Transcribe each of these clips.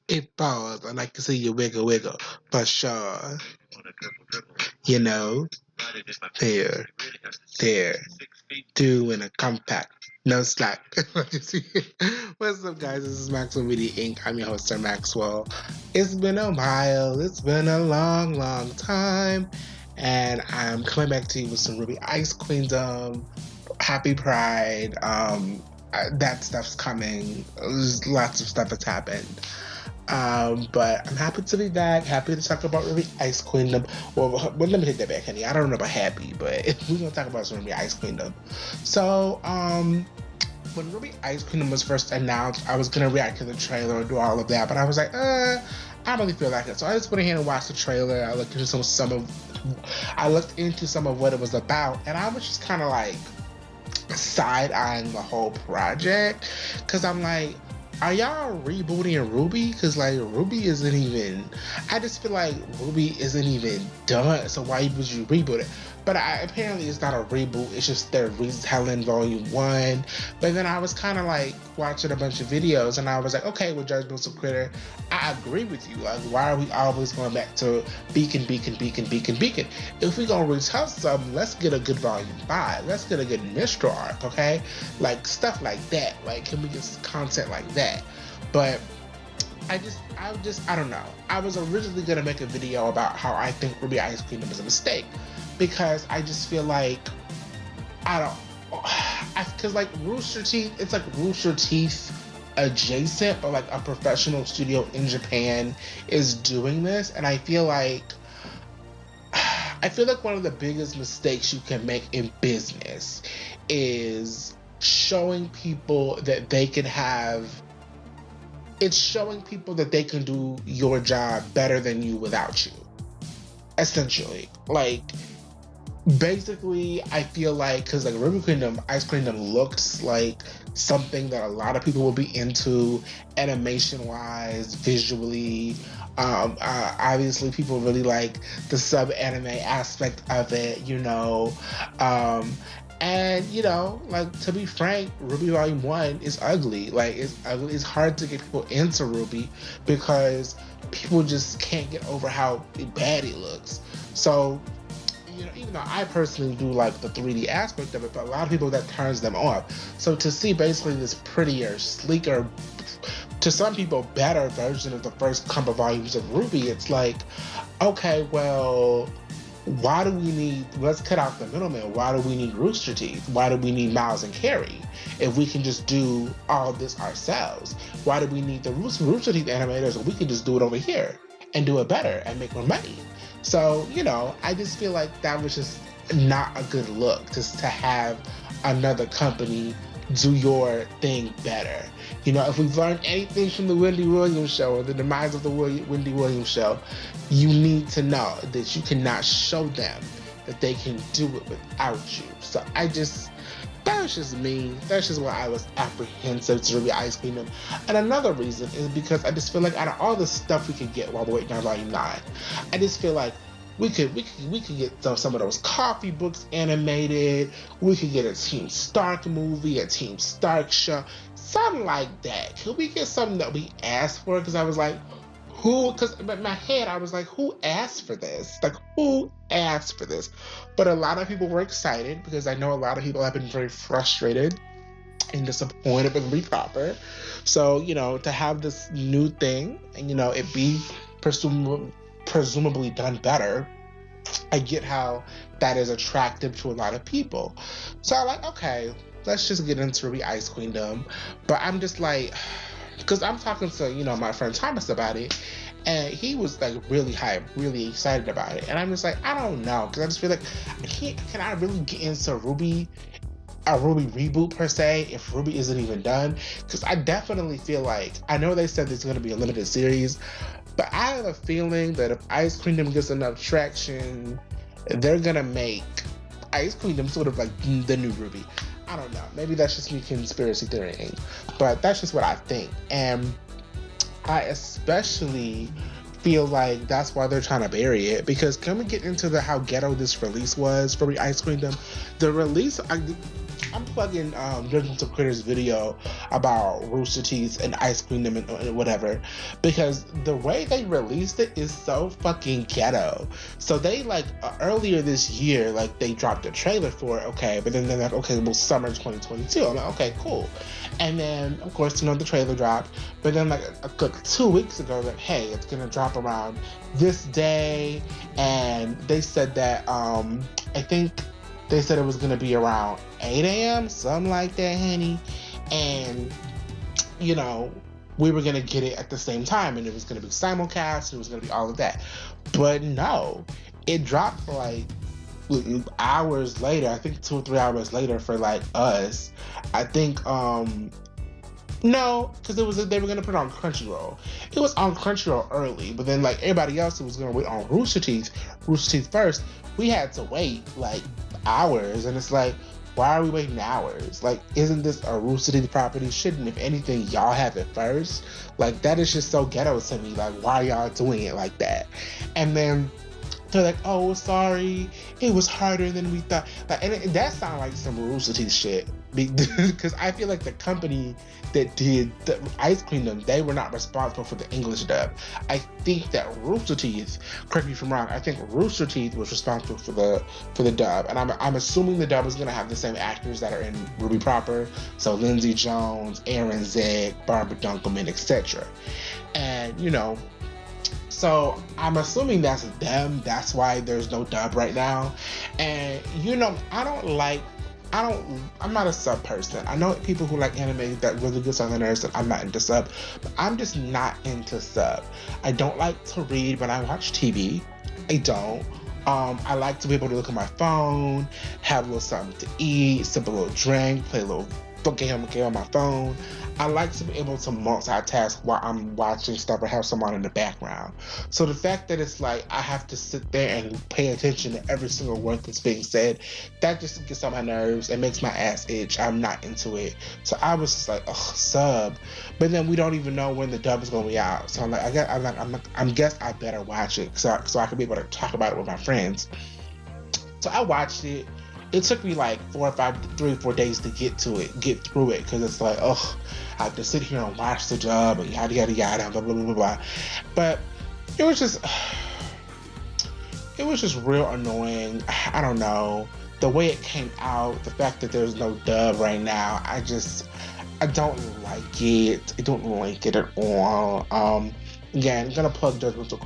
It falls. I like to see you wiggle, wiggle, for sure. You know, there, there, doing a compact. No slack. What's up, guys? This is Maxwell Media Inc. I'm your host, Sir Maxwell. It's been a while. It's been a long, long time. And I'm coming back to you with some RWBY Ice Queendom. Happy Pride. That stuff's coming. There's lots of stuff that's happened. But I'm happy to be back. Happy to talk about RWBY Ice Queendom. Well, let me take that back, honey. I don't know about happy, but we're gonna talk about some RWBY Ice Queendom. So, when RWBY Ice Queendom was first announced, I was gonna react to the trailer and do all of that, but I was like, I don't really feel like it. So I just went ahead and watched the trailer. I looked into some of what it was about, and I was just kind of like side-eyeing the whole project, because I'm like, are y'all rebooting RWBY? Because like RWBY isn't even, I just feel like RWBY isn't even done, so why would you reboot it? But apparently it's not a reboot, it's just their retelling volume 1. But then I was kind of like watching a bunch of videos and I was like, okay, with Judgmental Critter, I agree with you. Like, why are we always going back to Beacon? If we gonna retell something, let's get a good volume 5. Let's get a good Mistral arc, okay? Like stuff like that. Like, can we get content like that? But I don't know. I was originally gonna make a video about how I think RWBY Ice Queendom is a mistake, because I just feel like because like Rooster Teeth, it's like Rooster Teeth adjacent, but like a professional studio in Japan is doing this, and I feel like one of the biggest mistakes you can make in business is showing people that they can do your job better than you without you. Essentially, like, basically, I feel like, because like RWBY Queendom, Ice Queendom looks like something that a lot of people will be into, animation-wise, visually. Obviously, people really like the sub-anime aspect of it, you know. And, you know, like, to be frank, RWBY Volume 1 is ugly. Like, it's ugly. It's hard to get people into RWBY because people just can't get over how bad it looks. So, you know, even though I personally do like the 3D aspect of it, but a lot of people, that turns them off. So to see basically this prettier, sleeker, to some people better version of the first couple volumes of RWBY, it's like, okay, well, why do we need, let's cut out the middleman. Why do we need Rooster Teeth? Why do we need Miles and Carrie if we can just do all this ourselves? Why do we need the Rooster Teeth animators if we can just do it over here and do it better and make more money? So, you know, I just feel like that was just not a good look, just to have another company do your thing better. You know, if we've learned anything from the Wendy Williams show, or the demise of the Wendy Williams show, you need to know that you cannot show them that they can do it without you. So that was just me. That's just why I was apprehensive to RWBY Ice Queendom. And another reason is because I just feel like out of all the stuff we could get while we're waiting on Volume 9, I just feel like we could get some of those coffee books animated. We could get a Team Stark movie, a Team Stark show, something like that. Could we get something that we asked for? Because I was like, because in my head I was like, who asked for this? Like, who asked for this? But a lot of people were excited, because I know a lot of people have been very frustrated and disappointed with RWBY proper. So, you know, to have this new thing and, you know, it be presumably done better, I get how that is attractive to a lot of people. So I'm like, okay, let's just get into RWBY Ice Queendom. But I'm just like, because I'm talking to, you know, my friend Thomas about it, and he was like really hyped, really excited about it. And I'm just like, I don't know, because I just feel like can I really get into a RWBY reboot per se if RWBY isn't even done? Because I definitely feel like, I know they said there's going to be a limited series, but I have a feeling that if Ice Queendom gets enough traction, they're going to make Ice Queendom sort of like the new RWBY. I don't know. Maybe that's just me conspiracy theorying, but that's just what I think. And I especially feel like that's why they're trying to bury it, because can we get into how ghetto this release was for Ice Queendom? The release, I'm plugging Judgmental Critters video about Rooster Teeth and Ice Queendom and whatever, because the way they released it is so fucking ghetto. So they like earlier this year, like they dropped a trailer for it, okay, but then they're like, okay, well, summer 2022. I'm like, okay, cool. And then of course, the trailer dropped, but then like 2 weeks ago, like, hey, it's gonna drop around this day, and they said that I think they said it was gonna be around 8 a.m., something like that, honey. And we were gonna get it at the same time, and it was gonna be simulcast, it was gonna be all of that. But no, it dropped like hours later, I think 2 or 3 hours later for like us. I think no, because they were gonna put it on Crunchyroll. It was on Crunchyroll early, but then like everybody else who was gonna wait on Rooster Teeth first, we had to wait like hours, and it's like, why are we waiting hours? Like, isn't this a Rooster Teeth property? Shouldn't, if anything, y'all have it first? Like, that is just so ghetto to me. Like, why are y'all doing it like that? And then they're like, oh, sorry, it was harder than we thought. Like, and that sounds like some Rooster Teeth shit, because I feel like the company that did the Ice Queendom, they were not responsible for the English dub. I think that Rooster Teeth, correct me if I'm wrong, I think Rooster Teeth was responsible for the dub, and I'm assuming the dub is gonna have the same actors that are in RWBY proper, so Lindsay Jones, Aaron Zegg, Barbara Dunkelman, etc. And so I'm assuming that's them. That's why there's no dub right now. And I'm not a sub person. I know people who like anime that really good Southerners, and I'm not into sub, but I'm just not into sub. I don't like to read when I watch TV. I don't. I like to be able to look at my phone, have a little something to eat, sip a little drink, play a little game on my phone. I like to be able to multitask while I'm watching stuff or have someone in the background. So the fact that it's like I have to sit there and pay attention to every single word that's being said, that just gets on my nerves. It makes my ass itch. I'm not into it. So I was just like, ugh, sub. But then we don't even know when the dub is going to be out. So I'm like, I guess I better watch it so I can be able to talk about it with my friends. So I watched it. It took me like 3 or 4 days to get through it, because it's like, oh, I have to sit here and watch the dub and yada yada yada, blah blah blah blah. But it was just real annoying. I don't know, the way it came out, the fact that there's no dub right now. I don't like it. I don't like it at all. Again, I'm gonna plug Judgmental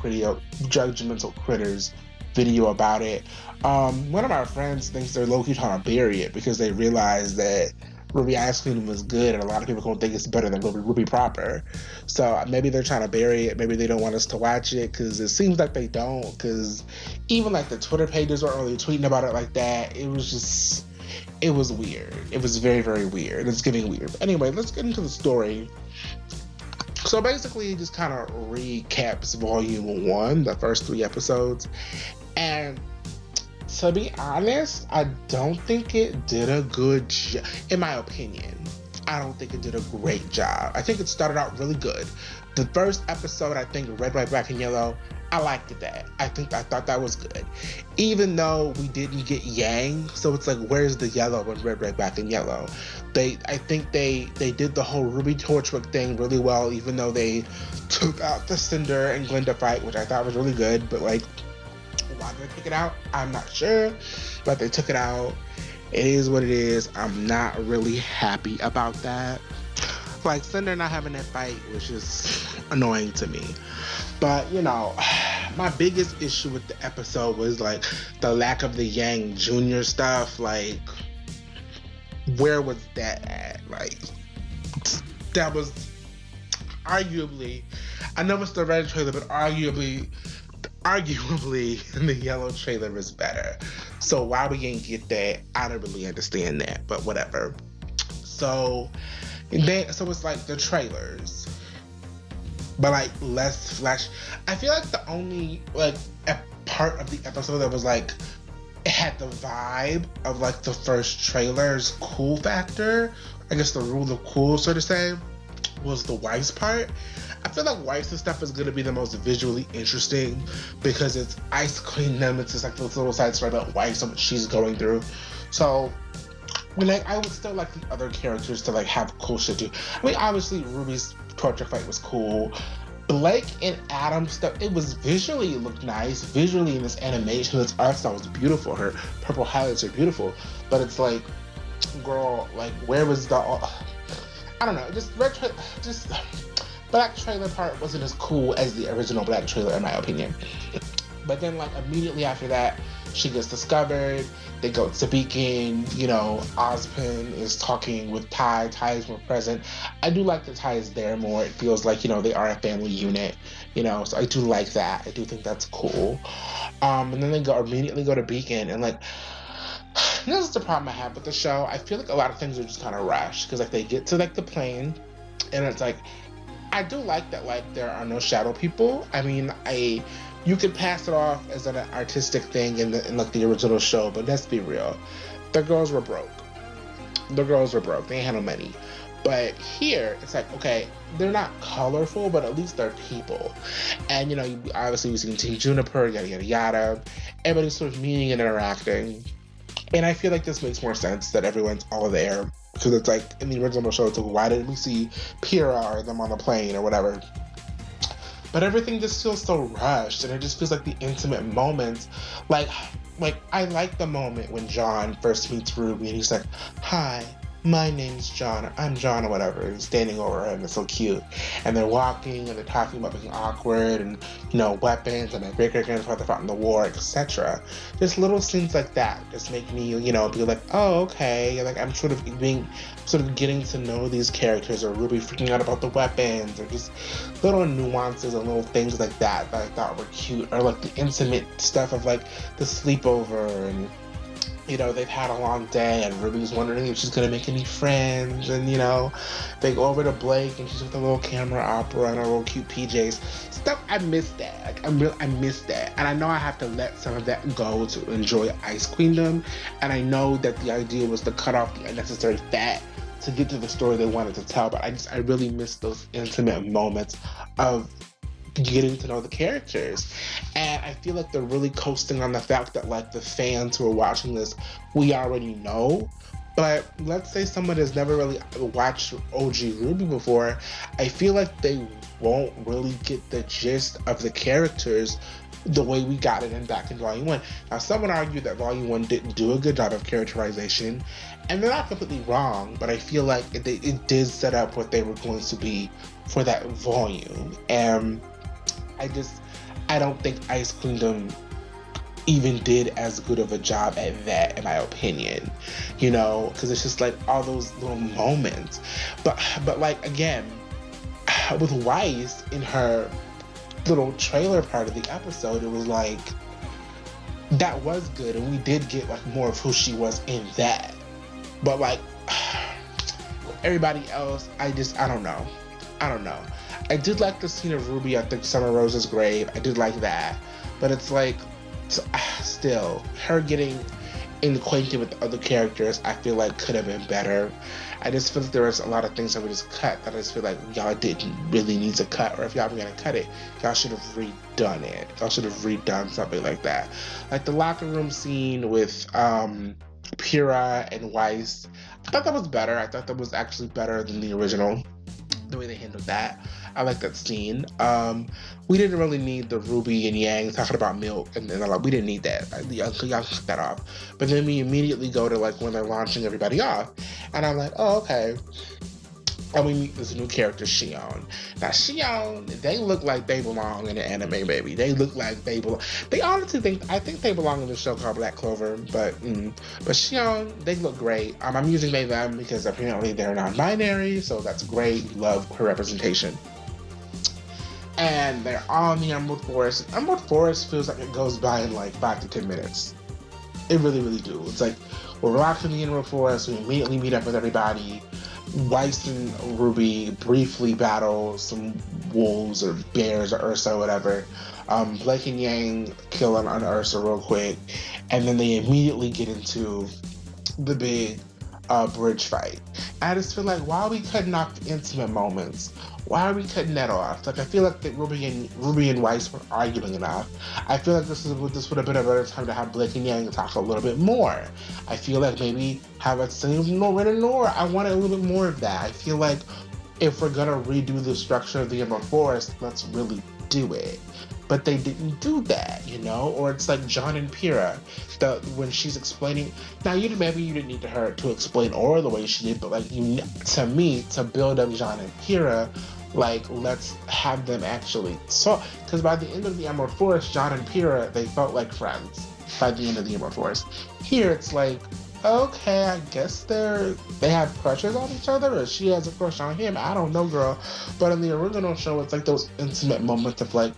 Critters video about it. One of my friends thinks they're low-key trying to bury it because they realize that RWBY Ice Queendom was good, and a lot of people don't think it's better than RWBY proper. So maybe they're trying to bury it. Maybe they don't want us to watch it, because it seems like they don't. Because even like the Twitter pages were early tweeting about it like that. It was weird. It was very, very weird. It's getting weird. But anyway, let's get into the story. So basically, it just kind of recaps Volume 1, the first 3 episodes. And to be honest, I don't think it did a good job. In my opinion, I don't think it did a great job. I think it started out really good. The first episode, I think, Red, White, Black, and Yellow, I liked that. I thought that was good. Even though we didn't get Yang, so it's like, where's the yellow in Red, Red, Black, and Yellow? I think they did the whole Ruby Torchwick thing really well, even though they took out the Cinder and Glinda fight, which I thought was really good, but like, why did they take it out? I'm not sure, but they took it out. It is what it is. I'm not really happy about that. Like, Cinder not having that fight was just annoying to me. But, my biggest issue with the episode was, like, the lack of the Yang Jr. stuff. Like, where was that at? Like, that was arguably, I know it's the red trailer, but arguably, the yellow trailer is better. So why we didn't get that, I don't really understand that, but whatever. So it's like the trailers, but like less flash. I feel like the only like a part of the episode that was like, it had the vibe of like the first trailer's cool factor, I guess the rule of cool, so to say, was the Weiss part. I feel like Weiss' stuff is going to be the most visually interesting because it's Ice Queendom. It's just like this little side story about Weiss and what she's going through. So like, I would still like the other characters to like have cool shit too. I mean, obviously Ruby's torture fight was cool. Blake and Adam stuff, it was visually, it looked nice. Visually in this animation, this art style was beautiful. Her purple highlights are beautiful. But it's like, girl, like, where was the, I don't know, just Black trailer part wasn't as cool as the original Black trailer, in my opinion. But then, like, immediately after that, she gets discovered. They go to Beacon. You know, Ozpin is talking with Ty. Ty is more present. I do like that Ty is there more. It feels like, you know, they are a family unit. You know, so I do like that. I do think that's cool. And then they immediately go to Beacon, and like, this is the problem I have with the show. I feel like a lot of things are just kind of rushed because like they get to like the plane, and it's like, I do like that like there are no shadow people. I mean, you could pass it off as an artistic thing in like the original show, but let's be real, the girls were broke. They ain't had no money. But here, it's like, okay, they're not colorful, but at least they're people. And, you know, obviously we've seen Team Juniper, yada, yada, yada. Everybody's sort of meeting and interacting. And I feel like this makes more sense that everyone's all there. Because it's like, in the original show, it's like, why didn't we see Pyrrha or them on the plane or whatever? But everything just feels so rushed, and it just feels like the intimate moments. Like I like the moment when John first meets Ruby, and he's like, "Hi, my name's John. I'm John," or whatever. He's standing over her, and it's so cute. And they're walking, and they're talking about being awkward, and, you know, weapons, and my great-great-grandfather fought in the war, etc. Just little scenes like that just make me, you know, be like, oh, okay. Like, I'm sort of getting to know these characters, or Ruby freaking out about the weapons, or just little nuances and little things like that I thought were cute, or like the intimate stuff of like the sleepover, and, you know, they've had a long day, and Ruby's wondering if she's gonna make any friends, and, you know, they go over to Blake, and she's with a little camera opera and her little cute PJs. Stuff, I miss that. Like, I miss that. And I know I have to let some of that go to enjoy Ice Queendom, and I know that the idea was to cut off the unnecessary fat to get to the story they wanted to tell, but I really miss those intimate moments of getting to know the characters. And I feel like they're really coasting on the fact that like the fans who are watching this, we already know. But let's say someone has never really watched OG RWBY before, I feel like they won't really get the gist of the characters the way we got it back in Volume 1. Now, someone argued that Volume 1 didn't do a good job of characterization, and they're not completely wrong, but I feel like it did set up what they were going to be for that volume. And I don't think Ice Queendom even did as good of a job at that, in my opinion, you know, because it's just like all those little moments. But like, again, with Weiss in her little trailer part of the episode, it was like, that was good, and we did get like more of who she was in that. But like, everybody else, I don't know. I did like the scene of Ruby at the Summer Rose's grave. I did like that. But it's like, still, her getting acquainted with the other characters, I feel like could have been better. I just feel like there was a lot of things that we just cut that I just feel like y'all didn't really need to cut. Or if y'all were going to cut it, y'all should have redone it. Y'all should have redone something like that. Like the locker room scene with Pyrrha and Weiss. I thought that was better. I thought that was actually better than the original, the way they handled that. I like that scene. We didn't really need the Ruby and Yang talking about milk, and then like, we didn't need that. Y'all cut that off. But then we immediately go to like when they're launching everybody off, and I'm like, oh, okay. And we meet this new character, Shion. Now, Shion, they look like they belong in an anime, baby. They look like they belong. They honestly I think they belong in the show called Black Clover, but Shion, they look great. I'm using they, them, because apparently they're non-binary, so that's great. We love queer representation. And they're on the Emerald Forest. Emerald Forest feels like it goes by in like 5 to 10 minutes. It really, really do. It's like, we're locked in the Emerald Forest, we immediately meet up with everybody. Weiss and Ruby briefly battle some wolves or bears or Ursa or whatever. Blake and Yang kill on Ursa real quick, and then they immediately get into the big bridge fight. I just feel like, why are we cutting off the intimate moments? Why are we cutting that off? Like, I feel like that Ruby and Weiss were arguing enough. I feel like this would have been a better time to have Blake and Yang talk a little bit more. I feel like maybe have a scene with Norman and Nora. I wanted a little bit more of that. I feel like if we're gonna redo the structure of the Emerald Forest, let's really do it. But they didn't do that, you know? Or it's like John and Pyrrha, when she's explaining. Now, maybe you didn't need her to explain Aura the way she did, but like to me, to build up John and Pyrrha, like, let's have them actually talk. Because by the end of the Emerald Forest, John and Pyrrha, they felt like friends by the end of the Emerald Forest. Here, it's like, okay, I guess they have crushes on each other, or she has a crush on him. I don't know, girl. But in the original show, it's like those intimate moments of like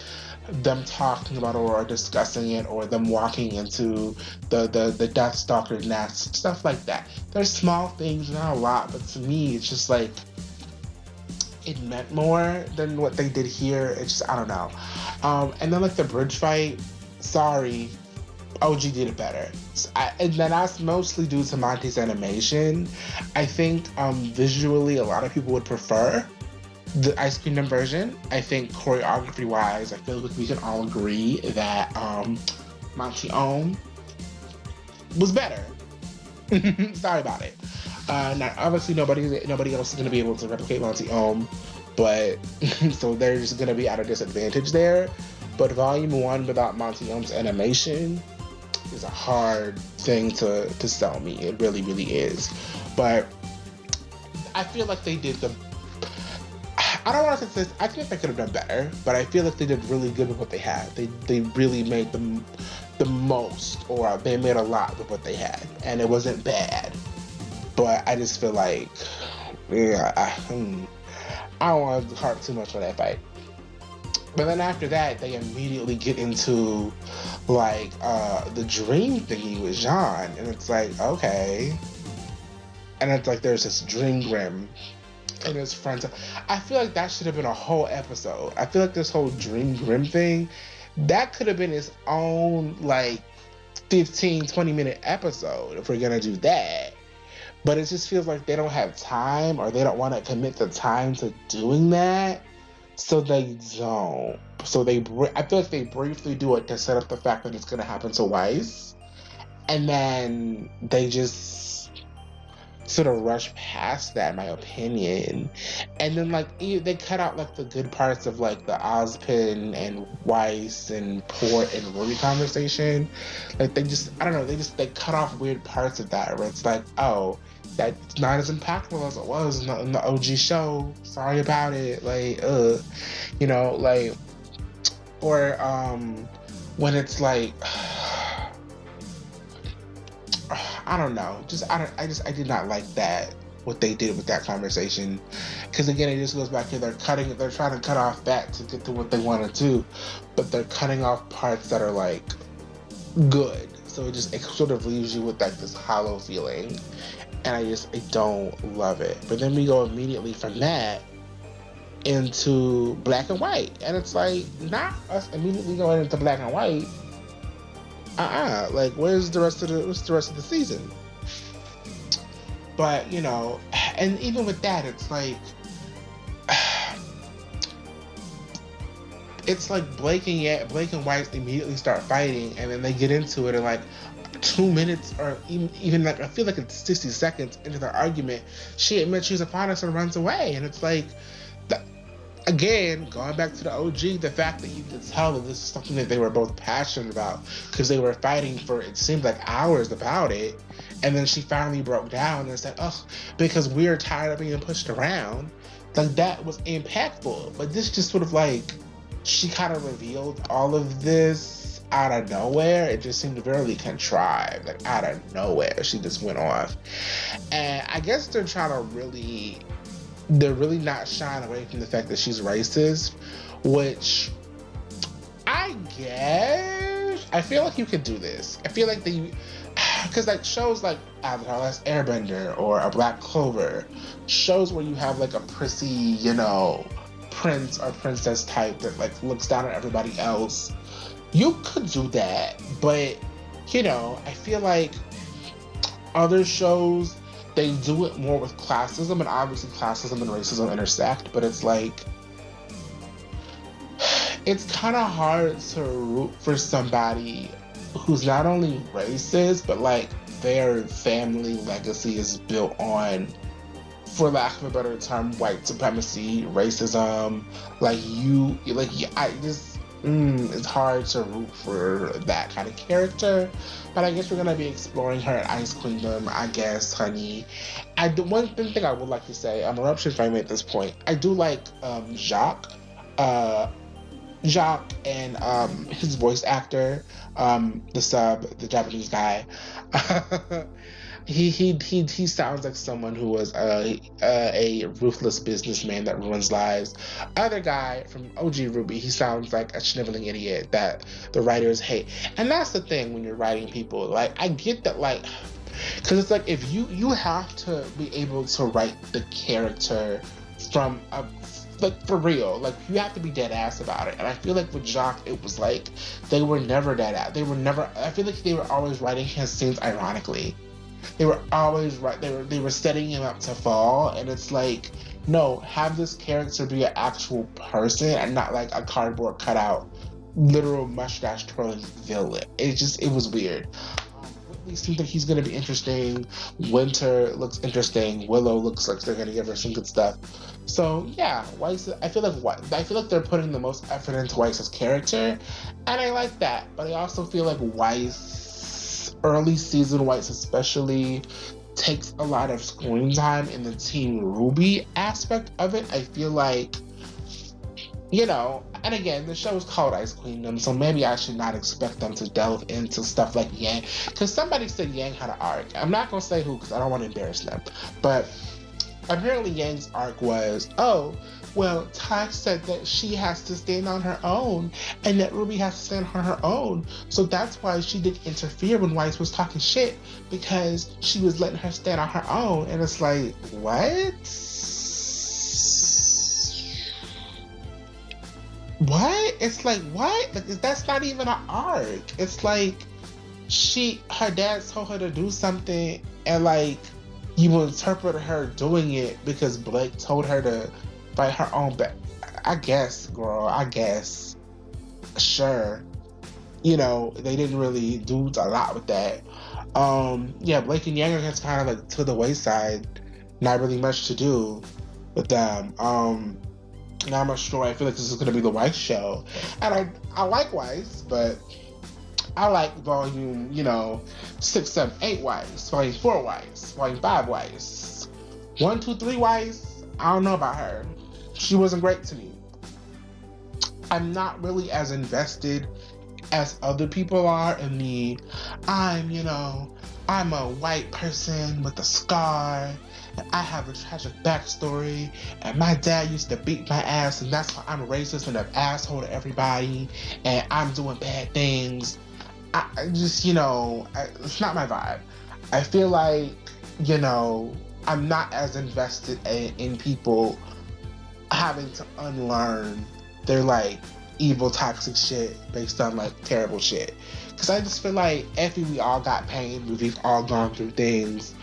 them talking about or discussing it, or them walking into the Death Stalker nest, stuff like that. There's small things, not a lot, but to me, it's just like it meant more than what they did here. It's just, I don't know. And then like the bridge fight, sorry, OG did it better. And then that's mostly due to Monty's animation. I think visually a lot of people would prefer the Ice Kingdom version. I think choreography wise, I feel like we can all agree that Monty Ohm was better. Sorry about it. Now, obviously nobody else is going to be able to replicate Monty Ohm, but so they're just going to be at a disadvantage there. But Volume 1 without Monty Ohm's animation is a hard thing to sell me. It really, really is. But I feel like they did I don't want to say this, I think they could have done better, but I feel like they did really good with what they had. They really made the most, or they made a lot with what they had, and it wasn't bad. But I just feel like, yeah, I don't want to harp too much on that fight. But then after that, they immediately get into like the dream thingy with Jean, and it's like, okay. And it's like there's this dream grim and his friends. I feel like that should have been a whole episode. I feel like this whole dream grim thing, that could have been its own like 15-20 minute episode if we're gonna do that. But it just feels like they don't have time, or they don't want to commit the time to doing that. So they don't. I feel like they briefly do it to set up the fact that it's going to happen to Weiss. And then they just sort of rush past that, in my opinion. And then like they cut out like the good parts of like the Ozpin and Weiss and Port and RWBY conversation. Like they cut off weird parts of that where it's like, oh, that's not as impactful as it was in the OG show. Sorry about it. Like, you know, like, or when it's like, I don't know. I did not like that, what they did with that conversation. Because again, it just goes back to they're trying to cut off that to get to what they want to do, but they're cutting off parts that are like good. So it sort of leaves you with like this hollow feeling. And I don't love it. But then we go immediately from that into Black and White. And it's like, not us immediately going into Black and White. Like, what's the rest of the season? But, you know, and even with that, it's like Blake and White immediately start fighting, and then they get into it, and like 2 minutes, or even like I feel like it's 60 seconds into their argument, she admits she's upon us and runs away. And it's like, again, going back to the OG, the fact that you can tell that this is something that they were both passionate about, because they were fighting for, it seemed like, hours about it. And then she finally broke down and said, oh, because we're tired of being pushed around. Like, that was impactful. But this just sort of like, she kind of revealed all of this out of nowhere. It just seemed very contrived. Like, out of nowhere, she just went off. And I guess they're really not shying away from the fact that she's racist, which I guess I feel like you could do this. I feel like because like shows like Avatar: Last Airbender or a Black Clover, shows where you have like a prissy, you know, prince or princess type that like looks down at everybody else, you could do that. But, you know, I feel like other shows, they do it more with classism, and obviously classism and racism intersect, but it's like, it's kind of hard to root for somebody who's not only racist, but like their family legacy is built on, for lack of a better term, white supremacy, racism. It's hard to root for that kind of character. But I guess we're gonna be exploring her at Ice Queendom, I guess, honey. One thing I would like to say, I'm eruption frame at this point. I do like Jacques. Jacques and his voice actor, the Japanese guy. He sounds like someone who was a ruthless businessman that ruins lives. Other guy from OG RWBY, he sounds like a sniveling idiot that the writers hate. And that's the thing when you're writing people. Like, I get that, like, because it's like, if you have to be able to write the character from a, like, for real, like, you have to be dead ass about it. And I feel like with Jacques, it was like they were never dead ass. I feel like they were always writing his scenes ironically. They were always right. They were setting him up to fall, and it's like, no, have this character be an actual person and not like a cardboard cutout, literal mustache twirling villain. It was weird. Whitley seems like he's gonna be interesting. Winter looks interesting. Willow looks like they're gonna give her some good stuff. So yeah, Weiss. I feel like they're putting the most effort into Weiss's character, and I like that. But I also feel like Weiss, early season Weiss especially, takes a lot of screen time in the Team RWBY aspect of it. I feel like, and again, the show is called Ice Queendom, so maybe I should not expect them to delve into stuff like Yang, because somebody said Yang had an arc. I'm not gonna say who, because I don't want to embarrass them, but apparently Yang's arc was, oh, well, Ty said that she has to stand on her own and that RWBY has to stand on her own. So that's why she didn't interfere when Weiss was talking shit, because she was letting her stand on her own. And it's like, what? What? It's like, what? Like, that's not even an arc. It's like, her dad told her to do something, and like, you interpret her doing it because Blake told her to fight her own back. I guess, girl, I guess. Sure. They didn't really do a lot with that. Blake and Yang are kind of like to the wayside. Not really much to do with them. Not much story. I feel like this is going to be the Weiss show. And I like Weiss, but I like volume, 6, 7, 8 Weiss, volume 4 Weiss, volume 5 Weiss. 1, 2, 3 Weiss, I don't know about her. She wasn't great to me. I'm not really as invested as other people are in the, I'm a white person with a scar, and I have a tragic backstory, and my dad used to beat my ass, and that's why I'm racist and an asshole to everybody, and I'm doing bad things. I just, it's not my vibe. I feel like, I'm not as invested in people having to unlearn their like evil toxic shit based on like terrible shit, because I just feel like we all got pain, we've all gone through things,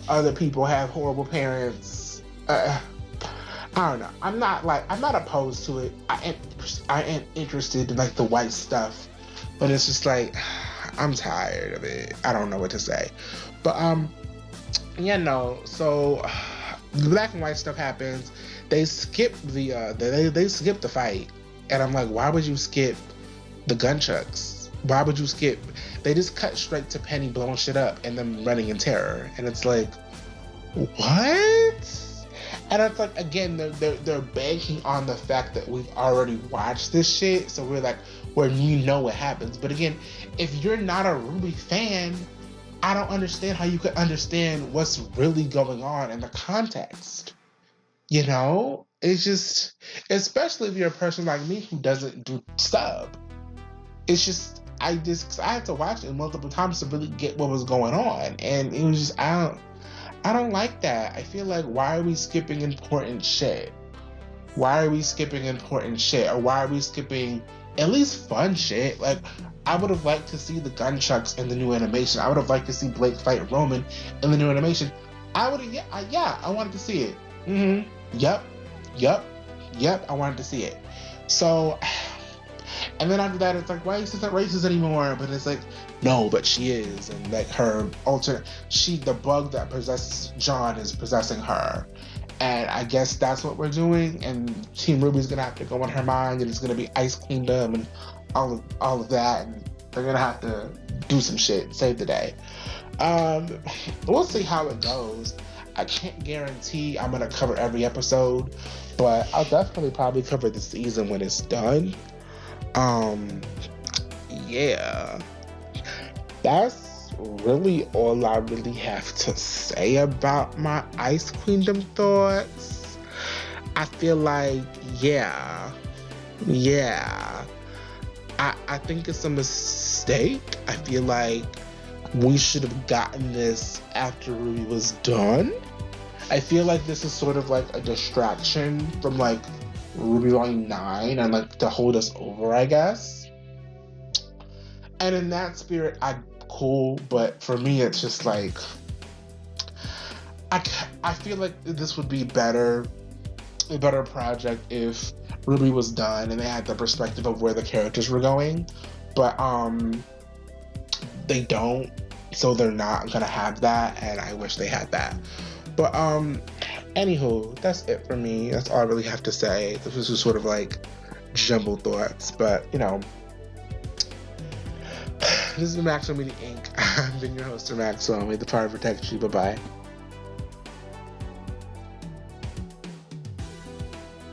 other people have horrible parents. I don't know, I'm not opposed to it. I am interested in like the white stuff, but it's just like, I'm tired of it. I don't know what to say, but so the black and white stuff happens. They skip they skip the fight, and I'm like, why would you skip the gunchucks? Why would you skip? They just cut straight to Penny blowing shit up and them running in terror, and it's like, what? And it's like, again, they're banking on the fact that we've already watched this shit, so we're like, when what happens. But again, if you're not a RWBY fan, I don't understand how you could understand what's really going on in the context. It's just, especially if you're a person like me who doesn't do sub. It's just, I had to watch it multiple times to really get what was going on, and it was just, I don't like that. I feel like, why are we skipping important shit? Why are we skipping important shit? Or why are we skipping at least fun shit? Like, I would have liked to see the gunchucks in the new animation. I would have liked to see Blake fight Roman in the new animation. I would have, yeah, I wanted to see it. Yep, yep, yep, I wanted to see it. So, and then after that, it's like, Weiss isn't racist anymore, but it's like, no, but she is, and like her the bug that possesses John is possessing her, and I guess that's what we're doing, and Team RWBY's gonna have to go in her mind, and it's gonna be Ice Queendom and all of that, and they're gonna have to do some shit, save the day. We'll see how it goes. I can't guarantee I'm gonna cover every episode, but I'll definitely probably cover the season when it's done. Yeah. That's really all I really have to say about my Ice Queendom thoughts. I feel like, yeah. I think it's a mistake. I feel like we should have gotten this after RWBY was done. I feel like this is sort of like a distraction from like RWBY Volume 9 and like to hold us over, I guess. And in that spirit, I'm cool, but for me, it's just like, I feel like this would be a better project if RWBY was done and they had the perspective of where the characters were going. But they don't, so they're not gonna have that, and I wish they had that. But anywho, that's it for me. That's all I really have to say. This was just sort of like jumbled thoughts, but you know, this is Maxwell Media Inc. I've been your host, Maxwell. May the power protect you. Bye bye.